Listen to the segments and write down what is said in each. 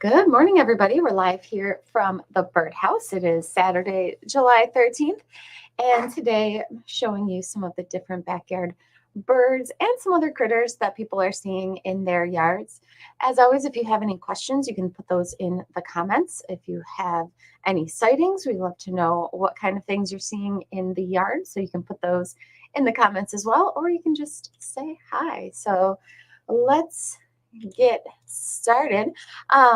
Good morning, everybody. We're live here from the birdhouse. It is Saturday, July 13th, and today I'm showing you some of the different backyard birds and some other critters that people are seeing in their yards. As always, if you have any questions, you can put those in the comments. If you have any sightings, we'd love to know what kind of things you're seeing in the yard, so you can put those in the comments as well, or you can just say hi. So let's get started.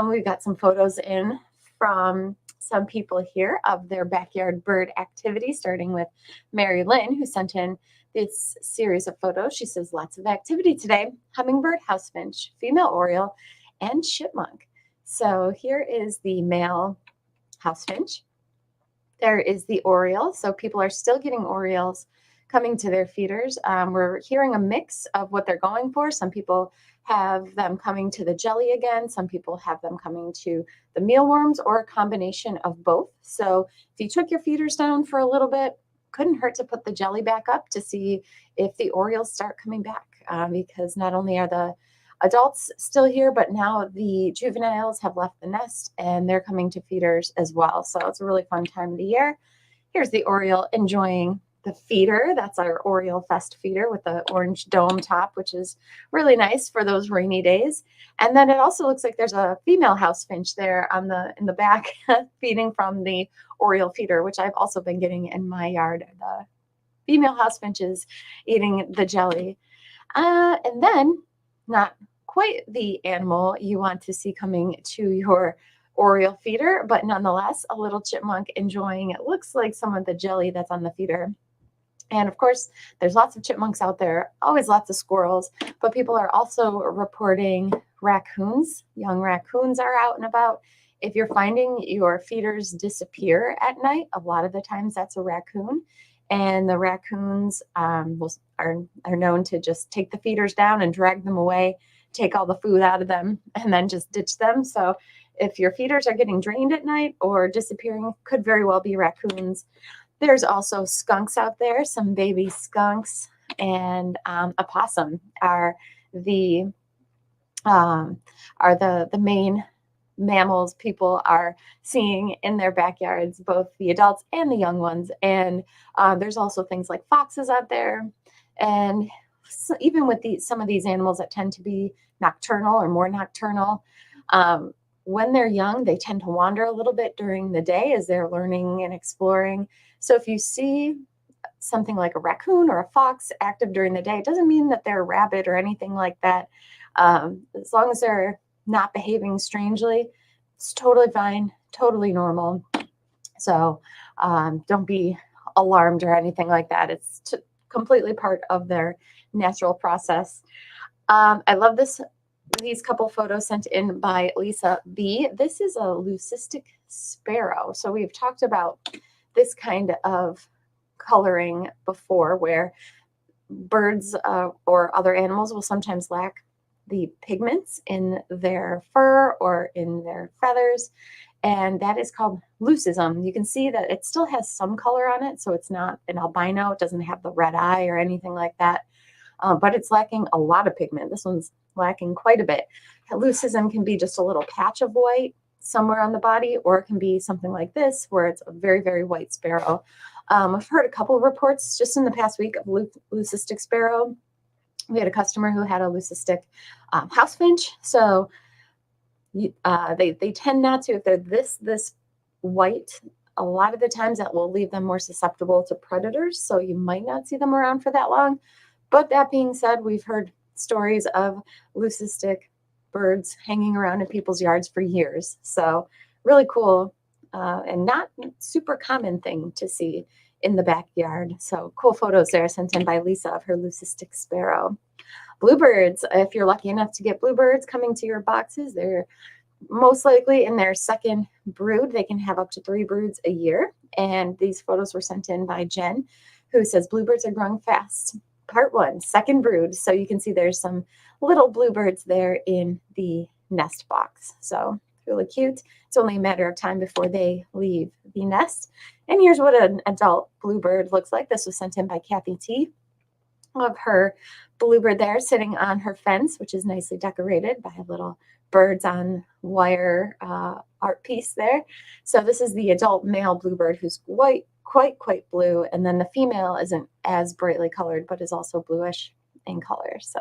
We've got some photos in from some people here of their backyard bird activity, starting with Mary Lynn, who sent in this series of photos. She says, lots of activity today: hummingbird, house finch, female oriole, and chipmunk. So here is the male house finch. There is the oriole. So people are still getting orioles coming to their feeders. We're hearing a mix of what they're going for. Some people have them coming to the jelly again. Some people have them coming to the mealworms, or a combination of both. So if you took your feeders down for a little bit, couldn't hurt to put the jelly back up to see if the orioles start coming back, because not only are the adults still here, but now the juveniles have left the nest and they're coming to feeders as well. So it's a really fun time of the year. Here's the oriole enjoying the feeder. That's our Oriole Fest feeder with the orange dome top, which is really nice for those rainy days. And then it also looks like there's a female house finch there on in the back feeding from the Oriole feeder, which I've also been getting in my yard. The female house finches eating the jelly. And then, not quite the animal you want to see coming to your Oriole feeder, but nonetheless, a little chipmunk enjoying, it looks like, some of the jelly that's on the feeder. And of course, there's lots of chipmunks out there, always lots of squirrels, but people are also reporting raccoons. Young raccoons are out and about. If you're finding your feeders disappear at night, a lot of the times that's a raccoon. And the raccoons are known to just take the feeders down and drag them away, take all the food out of them, and then just ditch them. So if your feeders are getting drained at night or disappearing, could very well be raccoons. There's also skunks out there, some baby skunks, and opossum the are the main mammals people are seeing in their backyards, both the adults and the young ones. And there's also things like foxes out there, and so even with some of these animals that tend to be nocturnal or more nocturnal. When they're young, they tend to wander a little bit during the day as they're learning and exploring. So if you see something like a raccoon or a fox active during the day, it doesn't mean that they're rabid or anything like that. As long as they're not behaving strangely, it's totally fine, totally normal. So don't be alarmed or anything like that. It's completely part of their natural process. I love these couple photos sent in by Lisa B. This is a leucistic sparrow. So we've talked about this kind of coloring before, where birds or other animals will sometimes lack the pigments in their fur or in their feathers, and that is called leucism. You can see that it still has some color on it, so it's not an albino. It doesn't have the red eye or anything like that, but it's lacking a lot of pigment. This one's lacking quite a bit. Leucism can be just a little patch of white somewhere on the body, or it can be something like this, where it's a very, very white sparrow. I've heard a couple of reports just in the past week of leucistic sparrow. We had a customer who had a leucistic house finch. So they tend not to, if they're this white, a lot of the times that will leave them more susceptible to predators. So you might not see them around for that long. But that being said, we've heard stories of leucistic birds hanging around in people's yards for years. So really cool and not super common thing to see in the backyard. So cool photos there sent in by Lisa of her leucistic sparrow. Bluebirds, if you're lucky enough to get bluebirds coming to your boxes, they're most likely in their second brood. They can have up to 3 broods a year. And these photos were sent in by Jen, who says bluebirds are growing fast. Part 1, second brood. So you can see there's some little bluebirds there in the nest box. So really cute. It's only a matter of time before they leave the nest. And here's what an adult bluebird looks like. This was sent in by Kathy T. of her bluebird there sitting on her fence, which is nicely decorated by little birds on wire art piece there. So this is the adult male bluebird who's quite blue, and then the female isn't as brightly colored, but is also bluish in color. So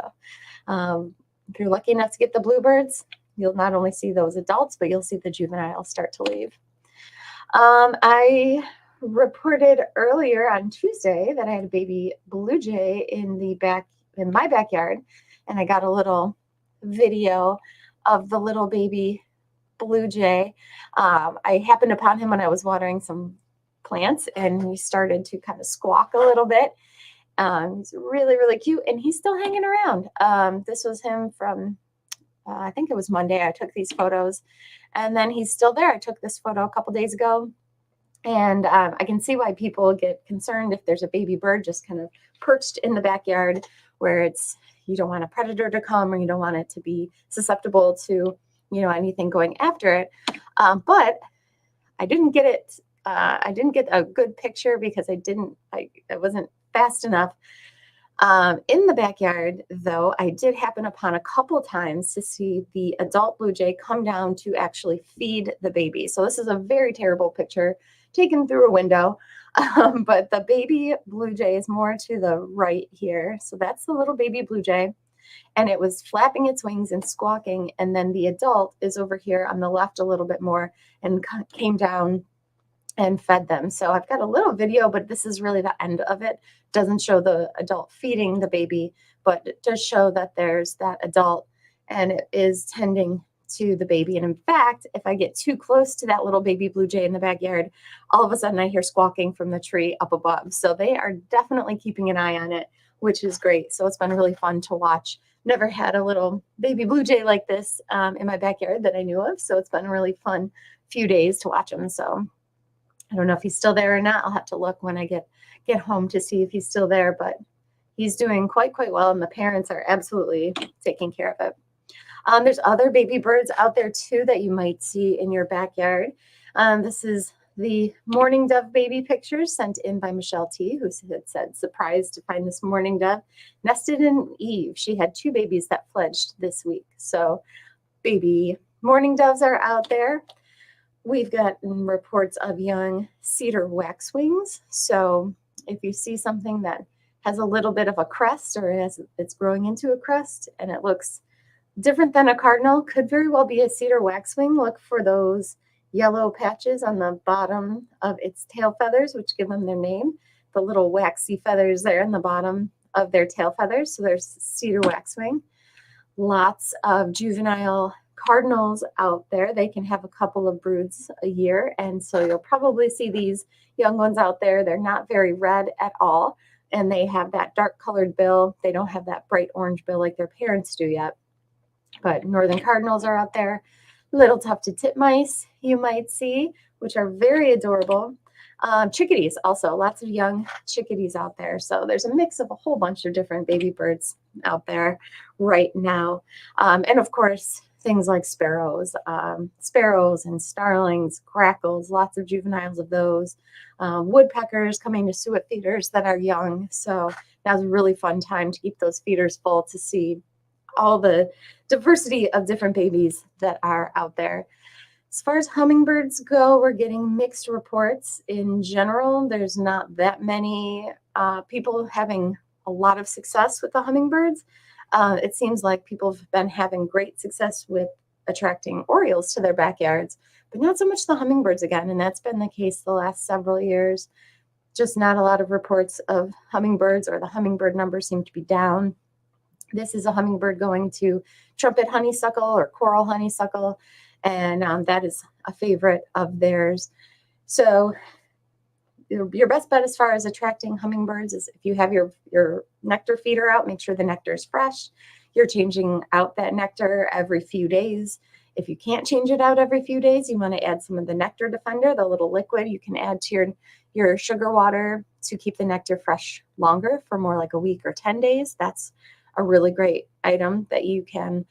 if you're lucky enough to get the bluebirds, you'll not only see those adults, but you'll see the juveniles start to leave. I reported earlier on Tuesday that I had a baby blue jay in my backyard, and I got a little video of the little baby blue jay. I happened upon him when I was watering some plants, and he started to kind of squawk a little bit. He's really cute, and he's still hanging around. This was him from I think it was Monday. I took these photos, and then he's still there. I took this photo a couple days ago, and I can see why people get concerned if there's a baby bird just kind of perched in the backyard where you don't want a predator to come, or you don't want it to be susceptible to anything going after it. But I didn't get it. I didn't get a good picture because it wasn't fast enough. In the backyard, though, I did happen upon a couple times to see the adult blue jay come down to actually feed the baby. So this is a very terrible picture taken through a window, but the baby blue jay is more to the right here. So that's the little baby blue jay, and it was flapping its wings and squawking, and then the adult is over here on the left a little bit more and came down and fed them. So I've got a little video, but this is really the end of it. Doesn't show the adult feeding the baby, but it does show that there's that adult and it is tending to the baby. And in fact, if I get too close to that little baby blue jay in the backyard, all of a sudden I hear squawking from the tree up above. So they are definitely keeping an eye on it, which is great. So it's been really fun to watch. Never had a little baby blue jay like this in my backyard that I knew of. So it's been a really fun few days to watch him. So I don't know if he's still there or not. I'll have to look when I get home to see if he's still there, but he's doing quite well, and the parents are absolutely taking care of it. There's other baby birds out there too that you might see in your backyard. This is the mourning dove baby pictures sent in by Michelle T, who had said, surprised to find this mourning dove nested in Eve. She had 2 babies that fledged this week. So baby mourning doves are out there. We've gotten reports of young cedar waxwings. So if you see something that has a little bit of a crest, or it's growing into a crest and it looks different than a cardinal, could very well be a cedar waxwing. Look for those yellow patches on the bottom of its tail feathers, which give them their name. The little waxy feathers there in the bottom of their tail feathers. So there's cedar waxwing. Lots of juvenile cardinals out there. They can have a couple of broods a year, and so you'll probably see these young ones out there. They're not very red at all, and they have that dark colored bill. They don't have that bright orange bill like their parents do yet, but northern cardinals are out there. Little tufted titmice you might see, which are very adorable. Chickadees also, lots of young chickadees out there. So there's a mix of a whole bunch of different baby birds out there right now. And of course, things like sparrows and starlings, grackles, lots of juveniles of those, woodpeckers coming to suet feeders that are young. So that was a really fun time to keep those feeders full to see all the diversity of different babies that are out there. As far as hummingbirds go, we're getting mixed reports. In general, there's not that many people having a lot of success with the hummingbirds. It seems like people have been having great success with attracting orioles to their backyards, but not so much the hummingbirds again. And that's been the case the last several years. Just not a lot of reports of hummingbirds, or the hummingbird numbers seem to be down. This is a hummingbird going to trumpet honeysuckle or coral honeysuckle, and that is a favorite of theirs. So your best bet as far as attracting hummingbirds is if you have your nectar feeder out, make sure the nectar is fresh. You're changing out that nectar every few days. If you can't change it out every few days, you want to add some of the nectar defender, the little liquid you can add to your sugar water to keep the nectar fresh longer for more like a week or 10 days. That's a really great item that you can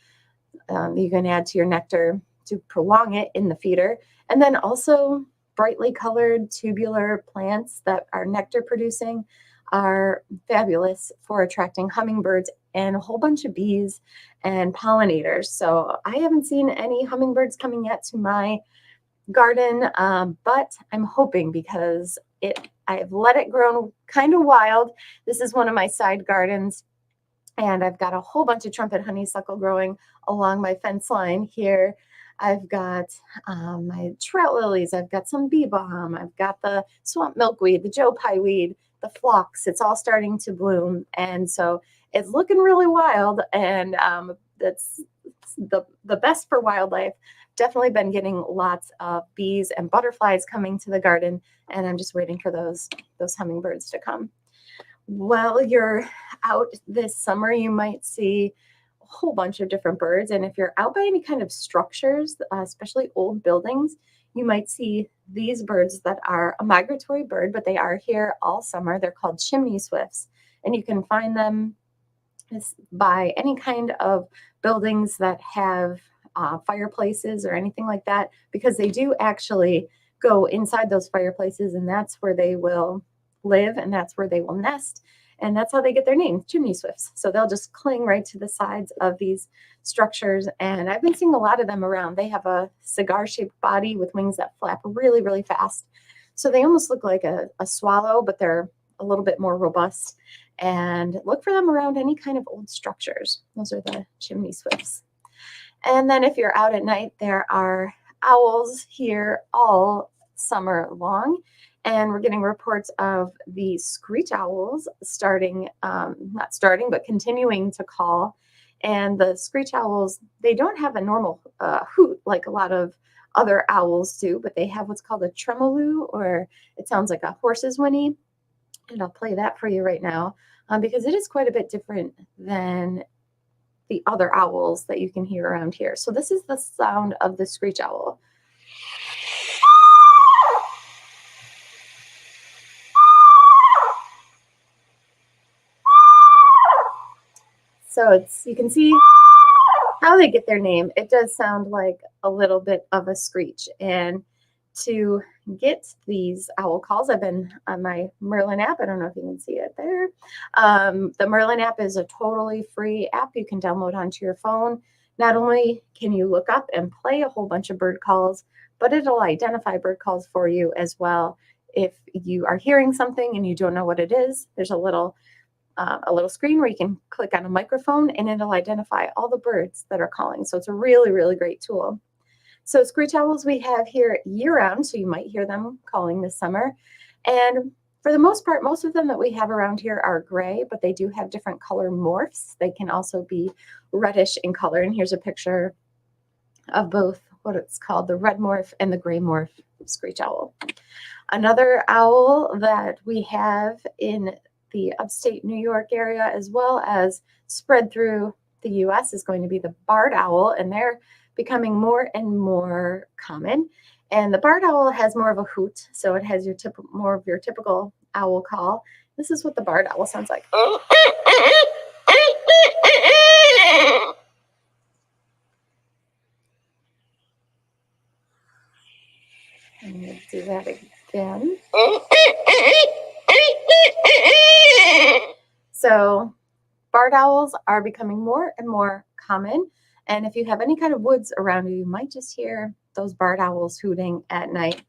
add to your nectar to prolong it in the feeder. And then also brightly colored tubular plants that are nectar producing. are fabulous for attracting hummingbirds and a whole bunch of bees and pollinators. So I haven't seen any hummingbirds coming yet to my garden, but I'm hoping because I've let it grow kind of wild. This is one of my side gardens, and I've got a whole bunch of trumpet honeysuckle growing along my fence line here. I've got my trout lilies. I've got some bee balm. I've got the swamp milkweed, the Joe Pye weed, the phlox. It's all starting to bloom, and so it's looking really wild. And that's the best for wildlife. Definitely been getting lots of bees and butterflies coming to the garden, and I'm just waiting for those hummingbirds to come. While you're out this summer, you might see a whole bunch of different birds. And if you're out by any kind of structures, especially old buildings, you might see these birds that are a migratory bird, but they are here all summer. They're called chimney swifts. And you can find them by any kind of buildings that have fireplaces or anything like that, because they do actually go inside those fireplaces, and that's where they will live, and that's where they will nest, and that's how they get their name, chimney swifts. So they'll just cling right to the sides of these structures, and I've been seeing a lot of them around. They have a cigar-shaped body with wings that flap really, really fast. So they almost look like a swallow, but they're a little bit more robust. And look for them around any kind of old structures. Those are the chimney swifts. And then if you're out at night, there are owls here all summer long. And we're getting reports of the screech owls not starting, but continuing to call. And the screech owls, they don't have a normal hoot like a lot of other owls do, but they have what's called a tremolo, or it sounds like a horse's whinny. And I'll play that for you right now because it is quite a bit different than the other owls that you can hear around here. So this is the sound of the screech owl. So you can see how they get their name. It does sound like a little bit of a screech. And to get these owl calls, I've been on my Merlin app. I don't know if you can see it there. The Merlin app is a totally free app you can download onto your phone. Not only can you look up and play a whole bunch of bird calls, but it'll identify bird calls for you as well. If you are hearing something and you don't know what it is, there's a little screen where you can click on a microphone and it'll identify all the birds that are calling. So it's a really, really great tool. So screech owls we have here year round, so you might hear them calling this summer. And for the most part, most of them that we have around here are gray, but they do have different color morphs. They can also be reddish in color. And here's a picture of both what it's called, the red morph and the gray morph screech owl. Another owl that we have in the upstate New York area, as well as spread through the US, is going to be the barred owl, and they're becoming more and more common. And the barred owl has more of a hoot, so it has more of your typical owl call. This is what the barred owl sounds like. I'm going to do that again. So barred owls are becoming more and more common. And if you have any kind of woods around you, you might just hear those barred owls hooting at night.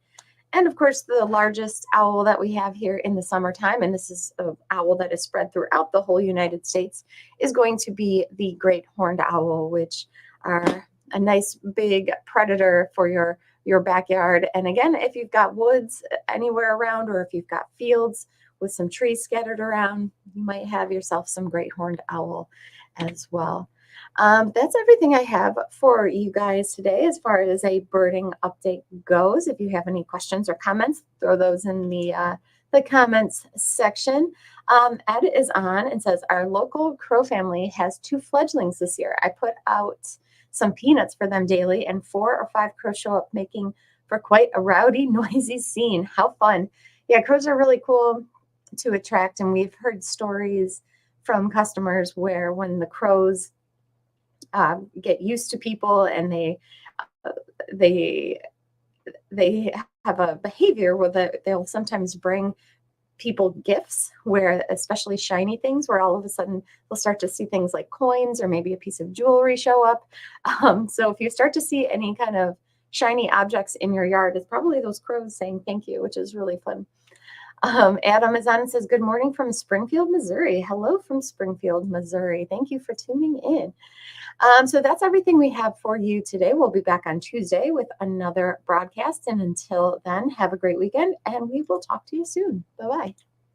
And of course, the largest owl that we have here in the summertime, and this is an owl that is spread throughout the whole United States, is going to be the great horned owl, which are a nice big predator for your backyard. And again, if you've got woods anywhere around, or if you've got fields with some trees scattered around, you might have yourself some great horned owl as well. That's everything I have for you guys today as far as a birding update goes. If you have any questions or comments, throw those in the comments section. Ed is on and says, our local crow family has 2 fledglings this year. I put out some peanuts for them daily, and 4 or 5 crows show up, making for quite a rowdy, noisy scene. How fun. Yeah, crows are really cool to attract, and we've heard stories from customers where when the crows get used to people and they have a behavior where they'll sometimes bring people gifts, where especially shiny things, where all of a sudden they'll start to see things like coins or maybe a piece of jewelry show up. So if you start to see any kind of shiny objects in your yard, it's probably those crows saying thank you, which is really fun. Adam is on and says, good morning from Springfield, Missouri. Hello from Springfield, Missouri. Thank you for tuning in. So that's everything we have for you today. We'll be back on Tuesday with another broadcast. And until then, have a great weekend and we will talk to you soon. Bye-bye.